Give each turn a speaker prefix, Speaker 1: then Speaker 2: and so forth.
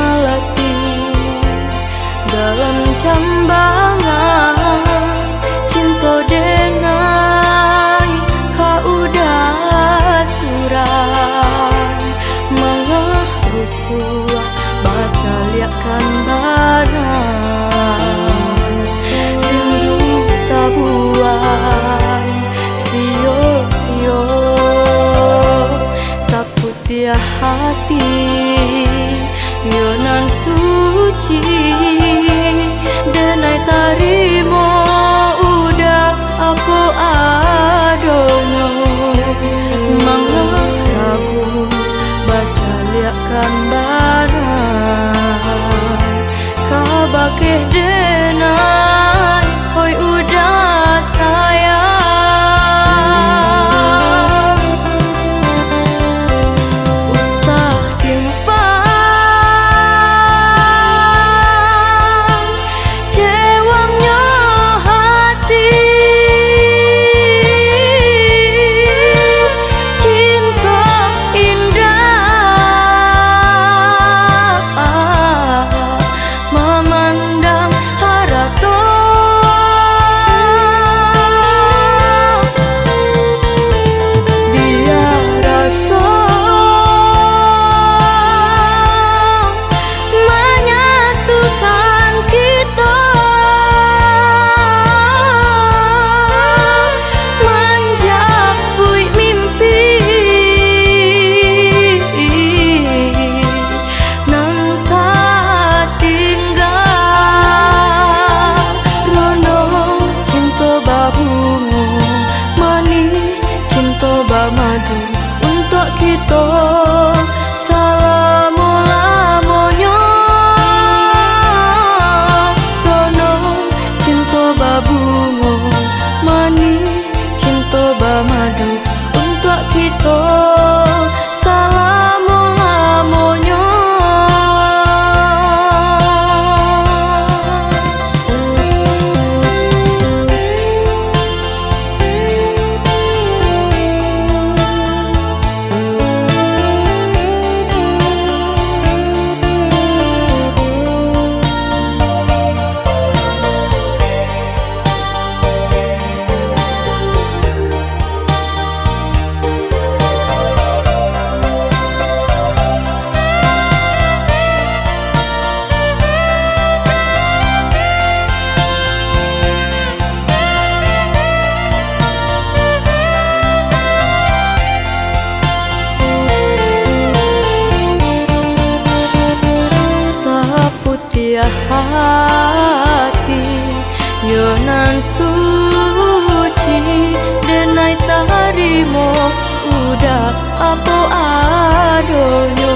Speaker 1: melati dalam jambangan cinta dengan kau udah suram mengarusuh baca liatkan barang rindu tabuan sio-sio saputia hati yonan suci denai tarimo udah apa adonyo mangaragu baca liatkan barang kabake denai hoi udah sayang usah simpan cewangnya hati cinta indah memandang harato biar rasa menyatukan kita menjapui mimpi nanta tinggal rono cinta babungu manis cinta bamadu untuk kita selama-lamanya rono cinta babungu manis cinta bamadu untuk kita selama-lamanya. Saputia hati yonan suci denai tarimo udah apa adonyo